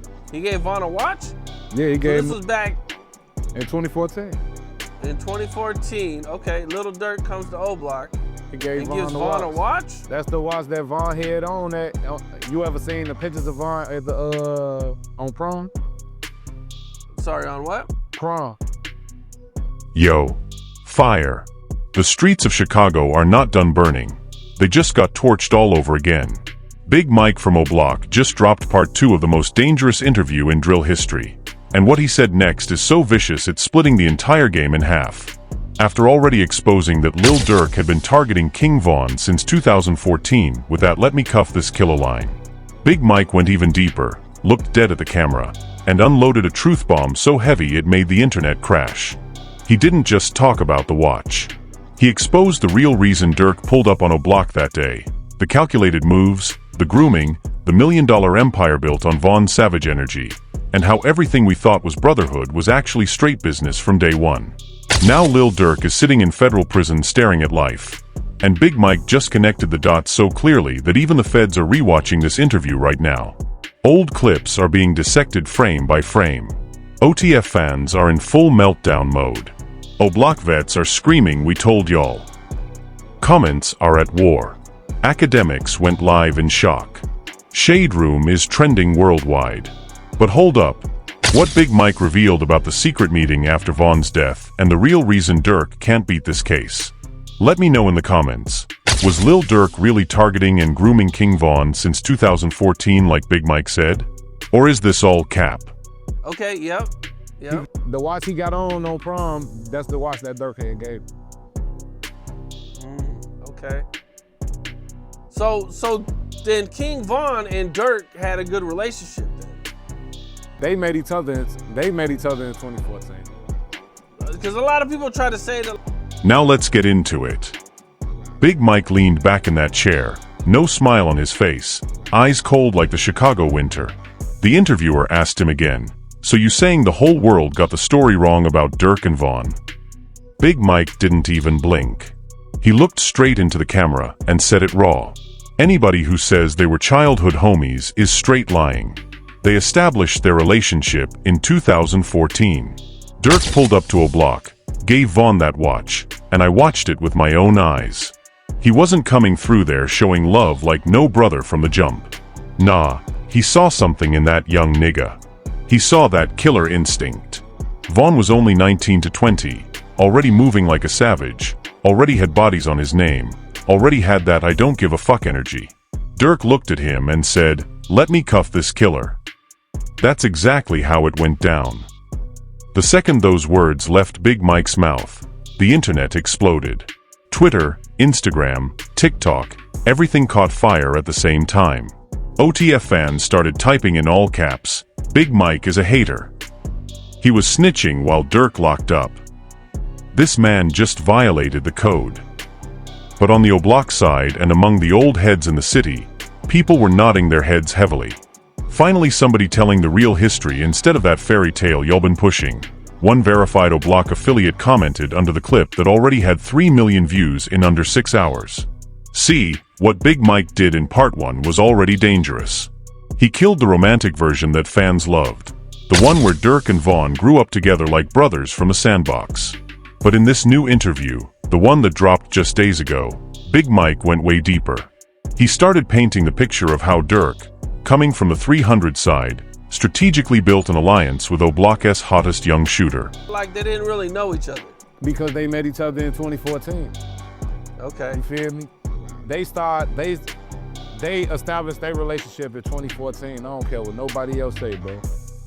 for it? He gave Vaughn a watch? Yeah, he gave This was back in 2014. in 2014. Okay, Lil Durk comes to O Block He gave and Vaughn gives the Vaughn a watch. watch? That's the watch that Vaughn had on. You ever seen the pictures of Vaughn at the on prom? Sorry, on what? Prom. Yo. Fire. The streets of Chicago are not done burning. They just got torched all over again. Big Mike from O Block just dropped part 2 of the most dangerous interview in drill history. And what he said next is so vicious it's splitting the entire game in half. After already exposing that Lil Durk had been targeting King Von since 2014 with that "let me cuff this killer" line, Big Mike went even deeper, looked dead at the camera, and unloaded a truth bomb so heavy it made the internet crash. He didn't just talk about the watch. He exposed the real reason Durk pulled up on O Block that day: the calculated moves, the grooming, the $1 million empire built on Von's savage energy, and how everything we thought was brotherhood was actually straight business from day one. Now Lil Durk is sitting in federal prison staring at life. And Big Mike just connected the dots so clearly that even the feds are rewatching this interview right now. Old clips are being dissected frame by frame. OTF fans are in full meltdown mode. O Block vets are screaming "we told y'all." Comments are at war. Academics went live in shock. Shade Room is trending worldwide. But hold up. What Big Mike revealed about the secret meeting after Von's death and the real reason Durk can't beat this case? Let me know in the comments. Was Lil Durk really targeting and grooming King Von since 2014 like Big Mike said? Or is this all cap? Okay, yep. The watch he got on prom, that's the watch that Durk had gave. Okay. So then King Von and Durk had a good relationship then? They met each other in 2014. Because a lot of people try to say that. Now let's get into it. Big Mike leaned back in that chair, no smile on his face, eyes cold like the Chicago winter. The interviewer asked him again, "So you saying the whole world got the story wrong about Durk and Von?" Big Mike didn't even blink. He looked straight into the camera and said it raw. Anybody who says they were childhood homies is straight lying. They established their relationship in 2014. Durk pulled up to O Block, gave Von that watch, and I watched it with my own eyes. He wasn't coming through there showing love like no brother from the jump. Nah, he saw something in that young nigga. He saw that killer instinct. Von was only 19 to 20, already moving like a savage, already had bodies on his name, already had that "I don't give a fuck" energy. Durk looked at him and said, "Let me cuff this killer." That's exactly how it went down. The second those words left Big Mike's mouth, the internet exploded. Twitter, Instagram, TikTok, everything caught fire at the same time. OTF fans started typing in all caps, "Big Mike is a hater." He was snitching while Durk locked up. This man just violated the code. But on the O Block side and among the old heads in the city, people were nodding their heads heavily. Finally somebody telling the real history instead of that fairy tale y'all been pushing. One verified O Block affiliate commented under the clip that already had 3 million views in under 6 hours. See, what Big Mike did in part 1 was already dangerous. He killed the romantic version that fans loved. The one where Durk and Von grew up together like brothers from a sandbox. But in this new interview, the one that dropped just days ago, Big Mike went way deeper. He started painting the picture of how Durk, coming from the 300 side, strategically built an alliance with O Block's hottest young shooter. Like they didn't really know each other. Because they met each other in 2014. Okay. You feel me? They established their relationship in 2014. I don't care what nobody else say, bro.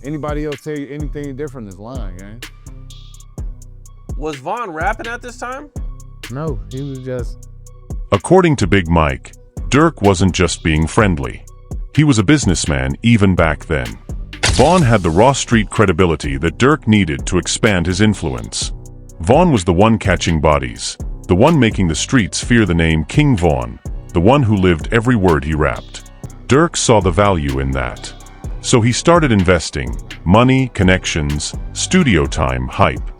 Anybody else tell you anything different is lying, man. Was Von rapping at this time? No, he was just... According to Big Mike, Durk wasn't just being friendly. He was a businessman even back then. Von had the raw street credibility that Durk needed to expand his influence. Von was the one catching bodies, the one making the streets fear the name King Von, the one who lived every word he rapped. Durk saw the value in that. So he started investing, money, connections, studio time, hype.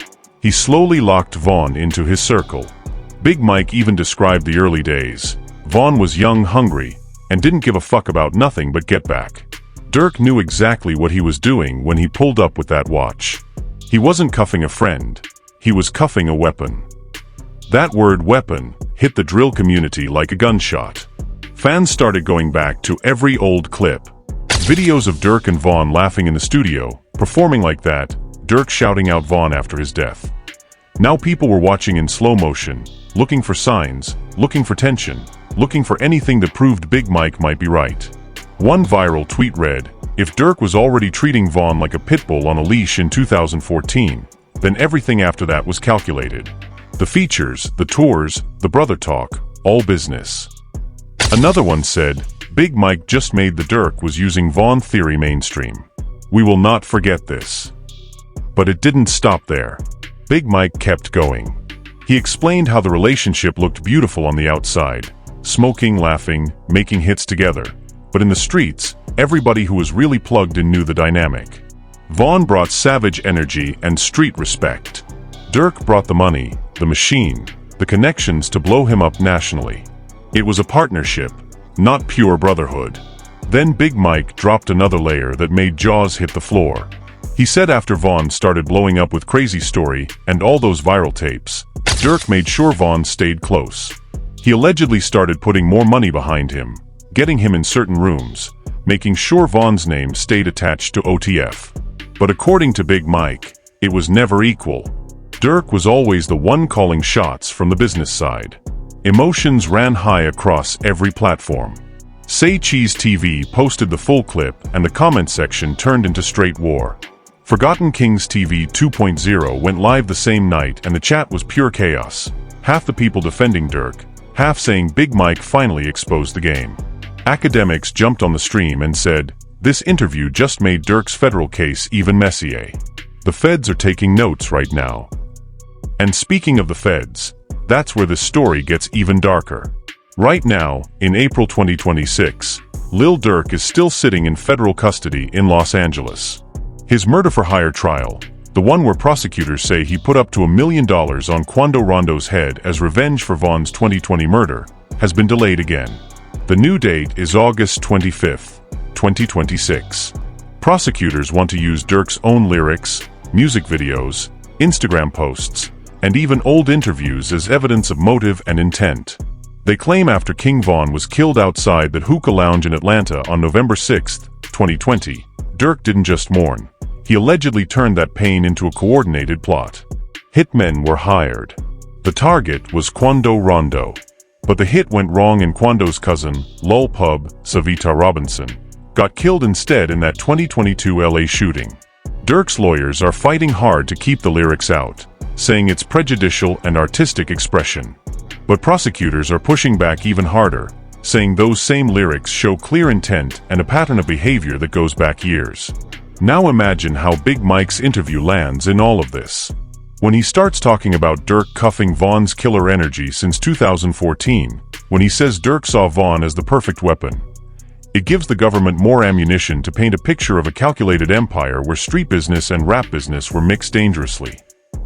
He slowly locked Von into his circle. Big Mike even described the early days. Von was young, hungry, and didn't give a fuck about nothing but get back. Durk knew exactly what he was doing when he pulled up with that watch. He wasn't cuffing a friend, he was cuffing a weapon. That word weapon hit the drill community like a gunshot. Fans started going back to every old clip. Videos of Durk and Vaughn laughing in the studio, performing like that, Durk shouting out Vaughn after his death. Now people were watching in slow motion, looking for signs, looking for tension, looking for anything that proved Big Mike might be right. One viral tweet read, "If Durk was already treating Vaughn like a pit bull on a leash in 2014, then everything after that was calculated. The features, the tours, the brother talk, all business." Another one said, "Big Mike just made the Durk was using Vaughn theory mainstream. We will not forget this." But it didn't stop there. Big Mike kept going. He explained how the relationship looked beautiful on the outside, smoking, laughing, making hits together. But in the streets, everybody who was really plugged in knew the dynamic. Vaughn brought savage energy and street respect. Durk brought the money, the machine, the connections to blow him up nationally. It was a partnership, not pure brotherhood. Then Big Mike dropped another layer that made jaws hit the floor. He said after Vaughn started blowing up with Crazy Story and all those viral tapes, Durk made sure Vaughn stayed close. He allegedly started putting more money behind him, getting him in certain rooms, making sure Vaughn's name stayed attached to OTF. But according to Big Mike, it was never equal. Durk was always the one calling shots from the business side. Emotions ran high across every platform. Say Cheese TV posted the full clip and the comment section turned into straight war. Forgotten Kings TV 2.0 went live the same night and the chat was pure chaos. Half the people defending Durk, half saying Big Mike finally exposed the game. Academics jumped on the stream and said, "This interview just made Durk's federal case even messier. The feds are taking notes right now." And speaking of the feds, that's where this story gets even darker. Right now, in April 2026, Lil Durk is still sitting in federal custody in Los Angeles. His murder-for-hire trial, the one where prosecutors say he put up to $1 million on Quando Rondo's head as revenge for Vaughn's 2020 murder, has been delayed again. The new date is August 25th, 2026. Prosecutors want to use Durk's own lyrics, music videos, Instagram posts, and even old interviews as evidence of motive and intent. They claim after King Vaughn was killed outside that hookah lounge in Atlanta on November 6, 2020, Durk didn't just mourn. He allegedly turned that pain into a coordinated plot. Hitmen were hired. The target was Quando Rondo. But the hit went wrong and Quando's cousin, Lul Pub, Savita Robinson, got killed instead in that 2022 LA shooting. Durk's lawyers are fighting hard to keep the lyrics out, saying it's prejudicial and artistic expression. But prosecutors are pushing back even harder, saying those same lyrics show clear intent and a pattern of behavior that goes back years. Now imagine how Big Mike's interview lands in all of this. When he starts talking about Durk cuffing Vaughn's killer energy since 2014, when he says Durk saw Vaughn as the perfect weapon, it gives the government more ammunition to paint a picture of a calculated empire where street business and rap business were mixed dangerously.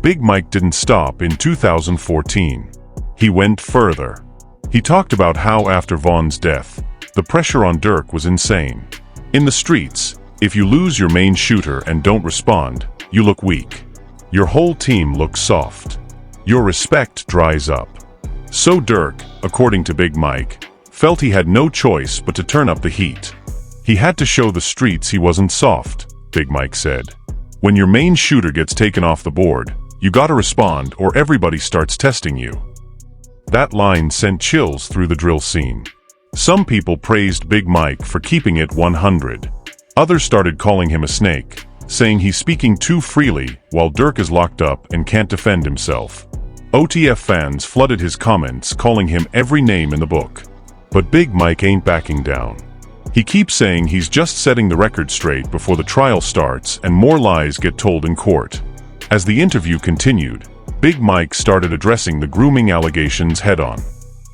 Big Mike didn't stop in 2014. He went further. He talked about how after Vaughn's death, the pressure on Durk was insane. In the streets, if you lose your main shooter and don't respond, you look weak. Your whole team looks soft. Your respect dries up. So Durk, according to Big Mike, felt he had no choice but to turn up the heat. He had to show the streets he wasn't soft, Big Mike said. When your main shooter gets taken off the board, you gotta respond or everybody starts testing you. That line sent chills through the drill scene. Some people praised Big Mike for keeping it 100. Others started calling him a snake, saying he's speaking too freely while Durk is locked up and can't defend himself. OTF fans flooded his comments, calling him every name in the book. But Big Mike ain't backing down. He keeps saying he's just setting the record straight before the trial starts and more lies get told in court. As the interview continued, Big Mike started addressing the grooming allegations head-on.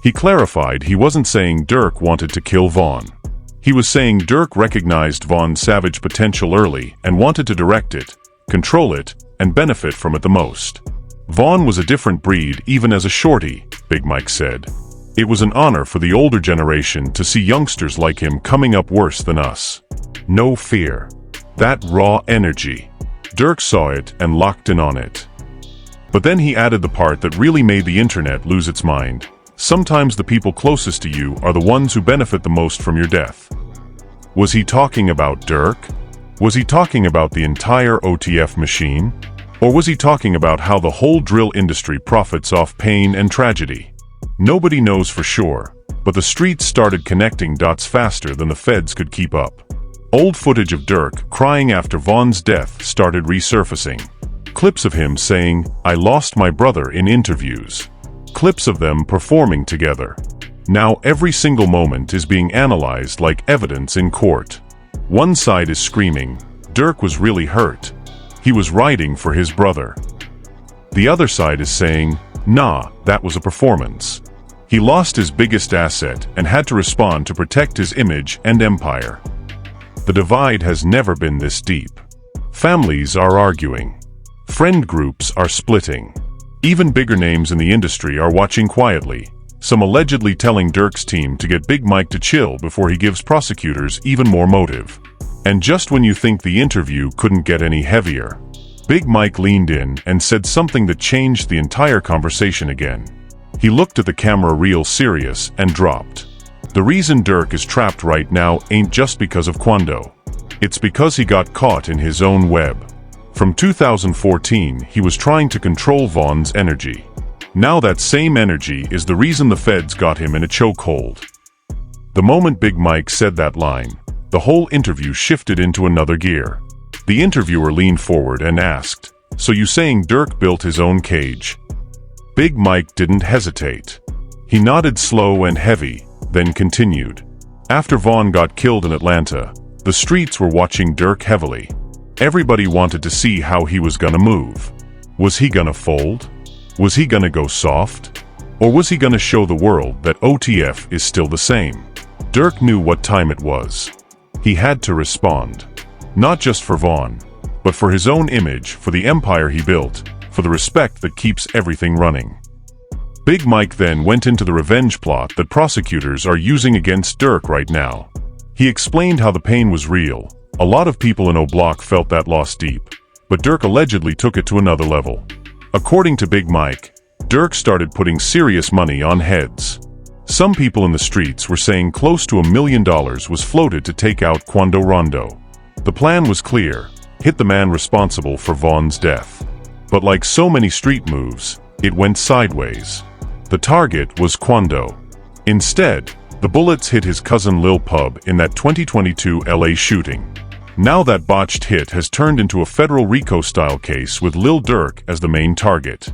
He clarified he wasn't saying Durk wanted to kill Vaughn. He was saying Durk recognized Vaughn's savage potential early and wanted to direct it, control it, and benefit from it the most. Vaughn was a different breed even as a shorty, Big Mike said. It was an honor for the older generation to see youngsters like him coming up worse than us. No fear. That raw energy. Durk saw it and locked in on it. But then he added the part that really made the internet lose its mind. Sometimes the people closest to you are the ones who benefit the most from your death. Was he talking about Durk? Was he talking about the entire OTF machine? Or was he talking about how the whole drill industry profits off pain and tragedy? Nobody knows for sure, but the streets started connecting dots faster than the feds could keep up. Old footage of Durk crying after Von's death started resurfacing. Clips of him saying, "I lost my brother," in interviews. Clips of them performing together. Now every single moment is being analyzed like evidence in court. One side is screaming, Durk was really hurt. He was writing for his brother. The other side is saying, nah, that was a performance. He lost his biggest asset and had to respond to protect his image and empire. The divide has never been this deep. Families are arguing. Friend groups are splitting. Even bigger names in the industry are watching quietly, some allegedly telling Durk's team to get Big Mike to chill before he gives prosecutors even more motive. And just when you think the interview couldn't get any heavier, Big Mike leaned in and said something that changed the entire conversation again. He looked at the camera real serious and dropped. The reason Durk is trapped right now ain't just because of Quando. It's because he got caught in his own web. From 2014, he was trying to control Von's energy. Now that same energy is the reason the feds got him in a chokehold. The moment Big Mike said that line, the whole interview shifted into another gear. The interviewer leaned forward and asked, "So you saying Durk built his own cage?" Big Mike didn't hesitate. He nodded slow and heavy, then continued. After Von got killed in Atlanta, the streets were watching Durk heavily. Everybody wanted to see how he was gonna move. Was he gonna fold? Was he gonna go soft? Or was he gonna show the world that OTF is still the same? Durk knew what time it was. He had to respond. Not just for Von, but for his own image, for the empire he built, for the respect that keeps everything running. Big Mike then went into the revenge plot that prosecutors are using against Durk right now. He explained how the pain was real. A lot of people in O-Block felt that loss deep, but Durk allegedly took it to another level. According to Big Mike, Durk started putting serious money on heads. Some people in the streets were saying close to $1 million was floated to take out Quando Rondo. The plan was clear, hit the man responsible for Von's death. But like so many street moves, it went sideways. The target was Quando. Instead, the bullets hit his cousin Lil Pub in that 2022 LA shooting. Now that botched hit has turned into a federal RICO-style case with Lil Durk as the main target.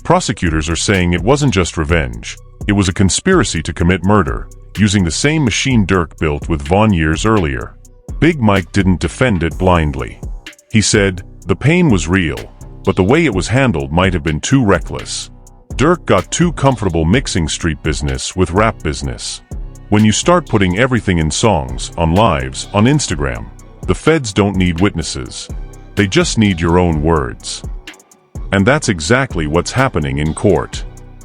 Prosecutors are saying it wasn't just revenge. It was a conspiracy to commit murder, using the same machine Durk built with Von years earlier. Big Mike didn't defend it blindly. He said, the pain was real, but the way it was handled might have been too reckless. Durk got too comfortable mixing street business with rap business. When you start putting everything in songs, on lives, on Instagram, the feds don't need witnesses. They just need your own words. And that's exactly what's happening in court.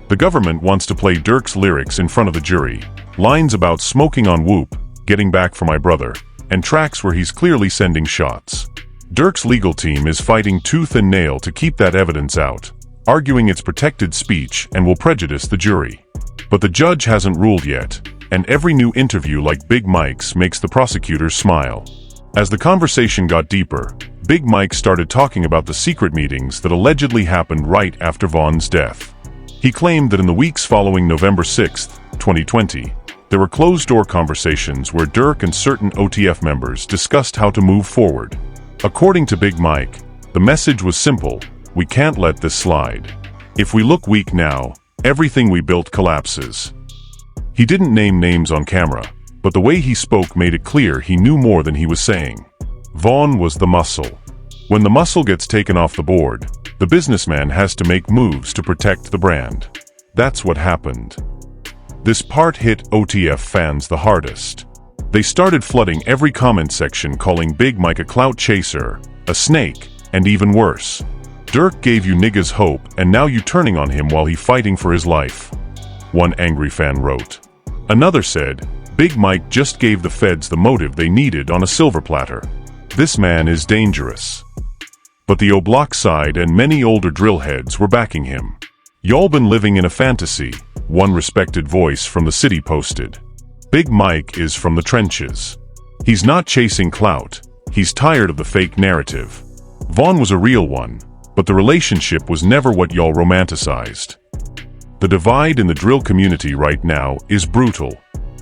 The government wants to play Durk's lyrics in front of the jury, lines about smoking on Whoop, getting back for my brother, and tracks where he's clearly sending shots. Durk's legal team is fighting tooth and nail to keep that evidence out, arguing it's protected speech and will prejudice the jury. But the judge hasn't ruled yet, and every new interview like Big Mike's makes the prosecutors smile. As the conversation got deeper, Big Mike started talking about the secret meetings that allegedly happened right after Von's death. He claimed that in the weeks following November 6, 2020, there were closed-door conversations where Durk and certain OTF members discussed how to move forward. According to Big Mike, the message was simple: we can't let this slide. If we look weak now, everything we built collapses. He didn't name names on camera, but the way he spoke made it clear he knew more than he was saying. Von was the muscle. When the muscle gets taken off the board, the businessman has to make moves to protect the brand. That's what happened. This part hit OTF fans the hardest. They started flooding every comment section calling Big Mike a clout chaser, a snake, and even worse. Durk gave you niggas hope and now you turning on him while he fighting for his life. One angry fan wrote. Another said, Big Mike just gave the feds the motive they needed on a silver platter. This man is dangerous. But the O'Block side and many older drill heads were backing him. "Y'all been living in a fantasy," one respected voice from the city posted. Big Mike is from the trenches. He's not chasing clout. He's tired of the fake narrative. Vaughn was a real one, but the relationship was never what y'all romanticized. The divide in the drill community right now is brutal.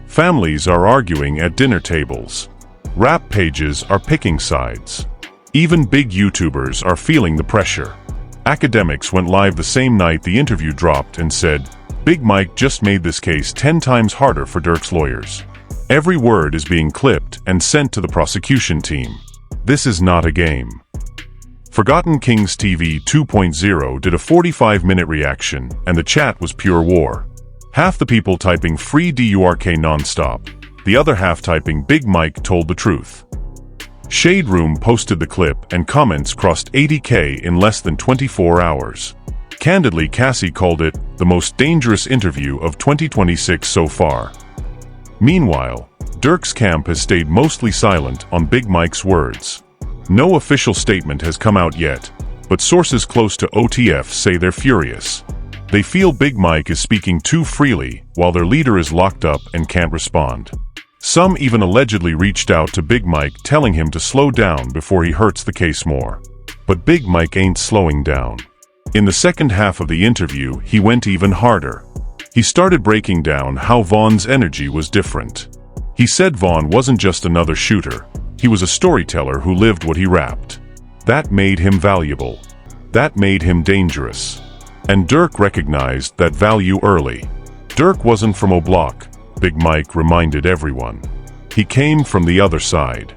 Families are arguing at dinner tables. Rap pages are picking sides. Even big YouTubers are feeling the pressure. Academics went live the same night the interview dropped and said, "Big Mike just made this case 10 times harder for Durk's lawyers. Every word is being clipped and sent to the prosecution team. This is not a game." Forgotten Kings TV 2.0 did a 45-minute reaction, and the chat was pure war. Half the people typing "Free Durk nonstop," the other half typing "Big Mike told the truth." Shade Room posted the clip, and comments crossed 80K in less than 24 hours. Candidly, Cassie called it the most dangerous interview of 2026 so far. Meanwhile, Durk's camp has stayed mostly silent on Big Mike's words. No official statement has come out yet, but sources close to OTF say they're furious. They feel Big Mike is speaking too freely while their leader is locked up and can't respond. Some even allegedly reached out to Big Mike telling him to slow down before he hurts the case more. But Big Mike ain't slowing down. In the second half of the interview, he went even harder. He started breaking down how Vaughn's energy was different. He said Vaughn wasn't just another shooter. He was a storyteller who lived what he rapped. That made him valuable. That made him dangerous. And Durk recognized that value early. Durk wasn't from O'Block, Big Mike reminded everyone. He came from the other side.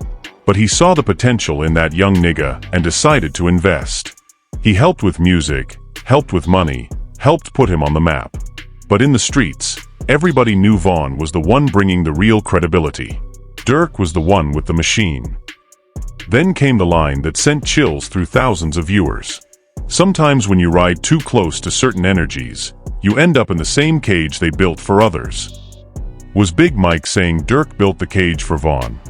But he saw the potential in that young nigga and decided to invest. He helped with music, helped with money, helped put him on the map. But in the streets, everybody knew Vaughn was the one bringing the real credibility. Durk was the one with the machine. Then came the line that sent chills through thousands of viewers. "Sometimes when you ride too close to certain energies, you end up in the same cage they built for others." Was Big Mike saying Durk built the cage for Vaughn,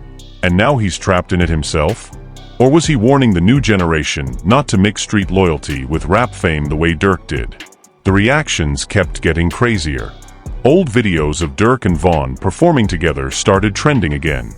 and now he's trapped in it himself? Or was he warning the new generation not to mix street loyalty with rap fame the way Durk did? The reactions kept getting crazier. Old videos of Durk and Vaughn performing together started trending again.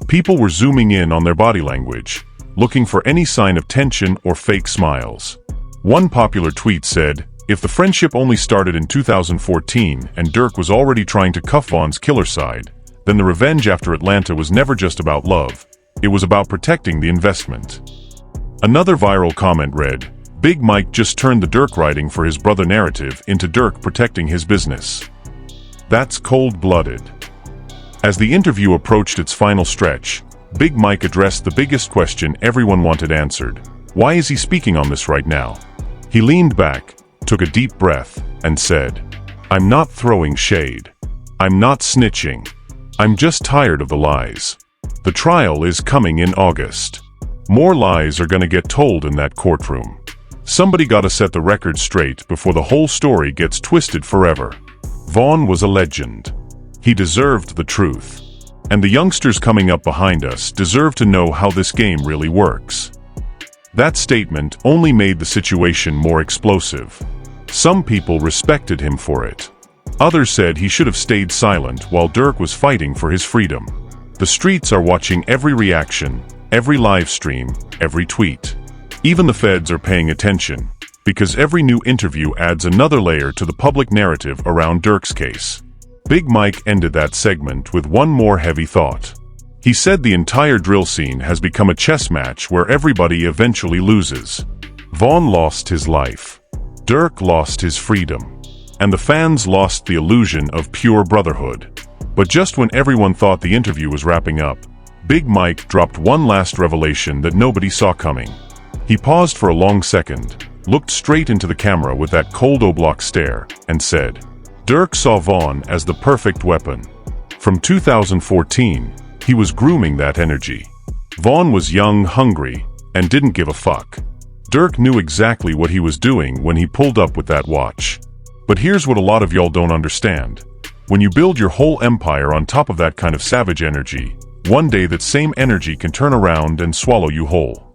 People were zooming in on their body language, looking for any sign of tension or fake smiles. One popular tweet said, "If the friendship only started in 2014 and Durk was already trying to cuff Vaughn's killer side, then the revenge after Atlanta was never just about love. It was about protecting the investment." Another viral comment read, "Big Mike just turned the Durk writing for his brother narrative into Durk protecting his business." That's cold-blooded. As the interview approached its final stretch, Big Mike addressed the biggest question everyone wanted answered. Why is he speaking on this right now? He leaned back, took a deep breath, and said, "I'm not throwing shade. I'm not snitching. I'm just tired of the lies. The trial is coming in August. More lies are gonna get told in that courtroom. Somebody gotta set the record straight before the whole story gets twisted forever. Vaughn was a legend. He deserved the truth. And the youngsters coming up behind us deserve to know how this game really works." That statement only made the situation more explosive. Some people respected him for it. Others said he should have stayed silent while Durk was fighting for his freedom. The streets are watching every reaction, every live stream, every tweet. Even the feds are paying attention, because every new interview adds another layer to the public narrative around Durk's case. Big Mike ended that segment with one more heavy thought. He said the entire drill scene has become a chess match where everybody eventually loses. Vaughn lost his life. Durk lost his freedom. And the fans lost the illusion of pure brotherhood. But just when everyone thought the interview was wrapping up, Big Mike dropped one last revelation that nobody saw coming. He paused for a long second, looked straight into the camera with that cold O'Block stare, and said, "Durk saw Vaughn as the perfect weapon. From 2014, he was grooming that energy. Vaughn was young, hungry, and didn't give a fuck. Durk knew exactly what he was doing when he pulled up with that watch. But here's what a lot of y'all don't understand. When you build your whole empire on top of that kind of savage energy, one day that same energy can turn around and swallow you whole.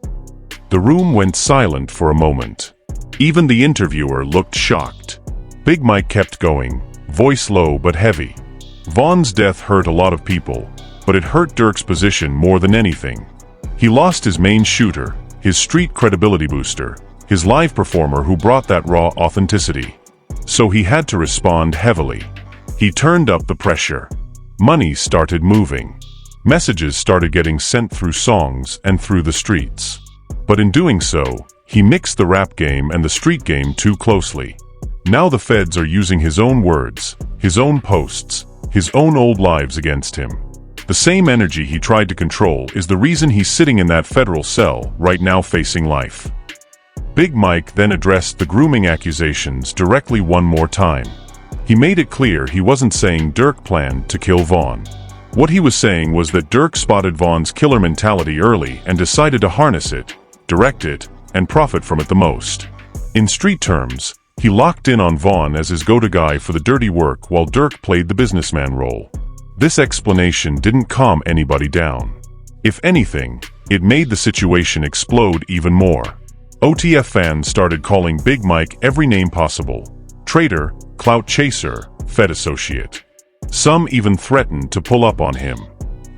The room went silent for a moment. Even the interviewer looked shocked. Big Mike kept going, voice low but heavy. Von's death hurt a lot of people, but it hurt Durk's position more than anything. He lost his main shooter, his street credibility booster, his live performer who brought that raw authenticity. So he had to respond heavily. He turned up the pressure. Money started moving. Messages started getting sent through songs and through the streets. But in doing so, he mixed the rap game and the street game too closely. Now the feds are using his own words, his own posts, his own old lives against him. The same energy he tried to control is the reason he's sitting in that federal cell right now facing life. Big Mike then addressed the grooming accusations directly one more time. He made it clear he wasn't saying Durk planned to kill Von. What he was saying was that Durk spotted Von's killer mentality early and decided to harness it, direct it, and profit from it the most. In street terms, he locked in on Von as his go-to guy for the dirty work while Durk played the businessman role. This explanation didn't calm anybody down. If anything, it made the situation explode even more. OTF fans started calling Big Mike every name possible: traitor, clout chaser, Fed associate. Some even threatened to pull up on him.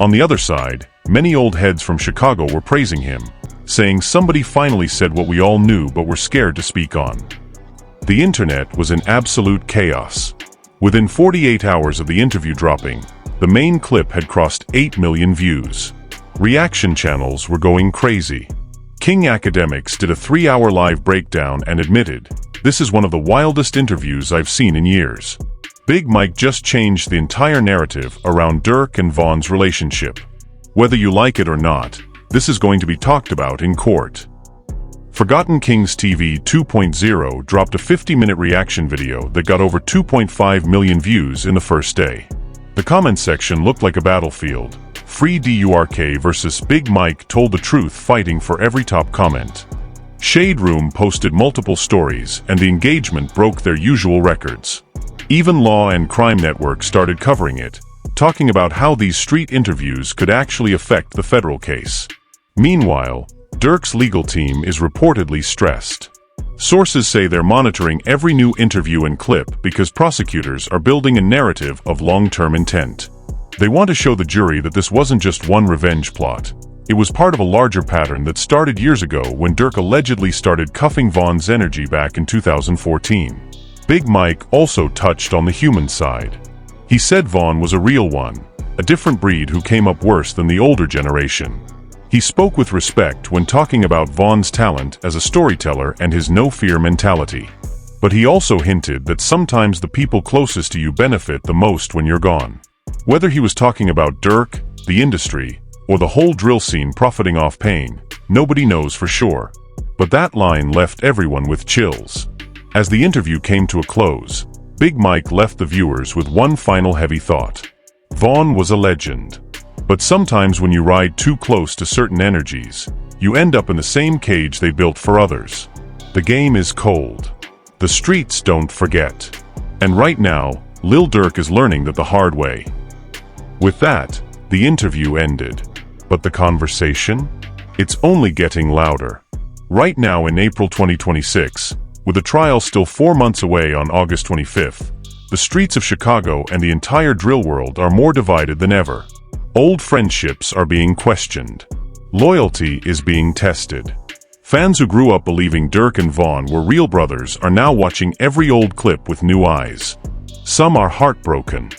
On the other side, many old heads from Chicago were praising him, saying somebody finally said what we all knew but were scared to speak on. The internet was in absolute chaos. Within 48 hours of the interview dropping, the main clip had crossed 8 million views. Reaction channels were going crazy. King Academics did a 3-hour live breakdown and admitted, "This is one of the wildest interviews I've seen in years." Big Mike just changed the entire narrative around Durk and Von's relationship. Whether you like it or not, this is going to be talked about in court. Forgotten Kings TV 2.0 dropped a 50-minute reaction video that got over 2.5 million views in the first day. The comment section looked like a battlefield. Free Durk versus Big Mike told the truth, fighting for every top comment. Shade Room posted multiple stories, and the engagement broke their usual records. Even Law and Crime Network started covering it, talking about how these street interviews could actually affect the federal case. Meanwhile, Durk's legal team is reportedly stressed. Sources say they're monitoring every new interview and clip because prosecutors are building a narrative of long-term intent. They want to show the jury that this wasn't just one revenge plot. It was part of a larger pattern that started years ago when Durk allegedly started cuffing Von's energy back in 2014. Big Mike also touched on the human side. He said Von was a real one, a different breed who came up worse than the older generation. He spoke with respect when talking about Von's talent as a storyteller and his no-fear mentality. But he also hinted that sometimes the people closest to you benefit the most when you're gone. Whether he was talking about Durk, the industry, or the whole drill scene profiting off pain, nobody knows for sure. But that line left everyone with chills. As the interview came to a close, Big Mike left the viewers with one final heavy thought. Von was a legend. But sometimes when you ride too close to certain energies, you end up in the same cage they built for others. The game is cold. The streets don't forget. And right now, Lil Durk is learning that the hard way. With that, the interview ended. But the conversation? It's only getting louder. Right now in April 2026, with the trial still 4 months away on August 25th, the streets of Chicago and the entire drill world are more divided than ever. Old friendships are being questioned. Loyalty is being tested. Fans who grew up believing Durk and Von were real brothers are now watching every old clip with new eyes. Some are heartbroken.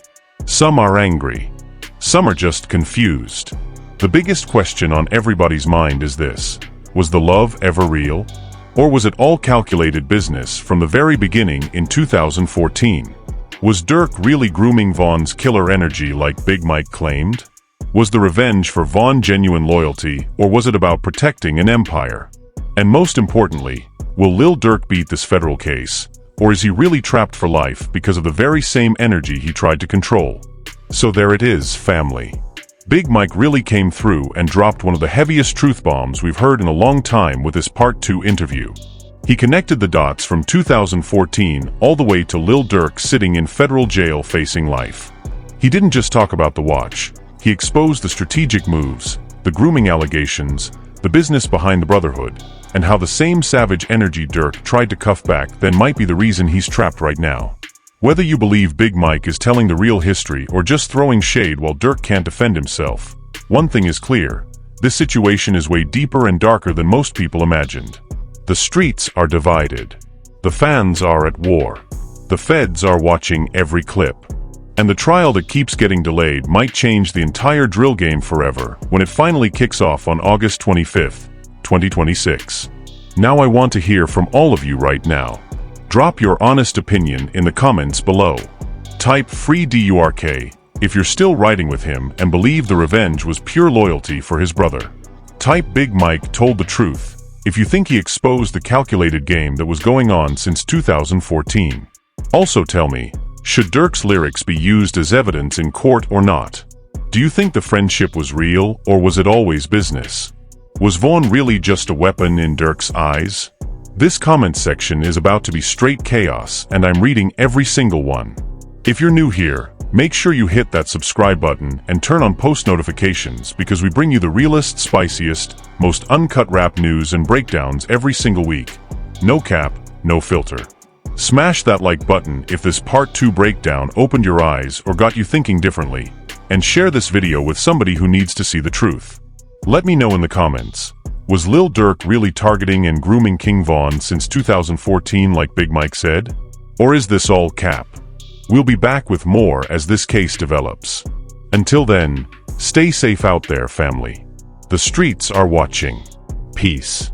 Some are angry. Some are just confused. The biggest question on everybody's mind is this: was the love ever real? Or was it all calculated business from the very beginning in 2014? Was Durk really grooming Von's killer energy like Big Mike claimed? Was the revenge for Von genuine loyalty, or was it about protecting an empire? And most importantly, will Lil Durk beat this federal case, or is he really trapped for life because of the very same energy he tried to control? So there it is, family. Big Mike really came through and dropped one of the heaviest truth bombs we've heard in a long time with this Part 2 interview. He connected the dots from 2014 all the way to Lil Durk sitting in federal jail facing life. He didn't just talk about the watch. He exposed the strategic moves, the grooming allegations, the business behind the Brotherhood, and how the same savage energy Durk tried to cuff back then might be the reason he's trapped right now. Whether you believe Big Mike is telling the real history or just throwing shade while Durk can't defend himself, one thing is clear: this situation is way deeper and darker than most people imagined. The streets are divided. The fans are at war. The feds are watching every clip. And the trial that keeps getting delayed might change the entire drill game forever when it finally kicks off on August 25th, 2026. Now I want to hear from all of you right now. Drop your honest opinion in the comments below. Type Free Durk if you're still riding with him and believe the revenge was pure loyalty for his brother. Type Big Mike told the truth if you think he exposed the calculated game that was going on since 2014. Also tell me, should Durk's lyrics be used as evidence in court or not? Do you think the friendship was real, or was it always business? Was Vaughn really just a weapon in Durk's eyes? This comment section is about to be straight chaos, and I'm reading every single one. If you're new here, make sure you hit that subscribe button and turn on post notifications because we bring you the realest, spiciest, most uncut rap news and breakdowns every single week. No cap, no filter. Smash that like button if this part 2 breakdown opened your eyes or got you thinking differently, and share this video with somebody who needs to see the truth. Let me know in the comments, was Lil Durk really targeting and grooming King Von since 2014 like Big Mike said? Or is this all cap? We'll be back with more as this case develops. Until then, stay safe out there, family. The streets are watching. Peace.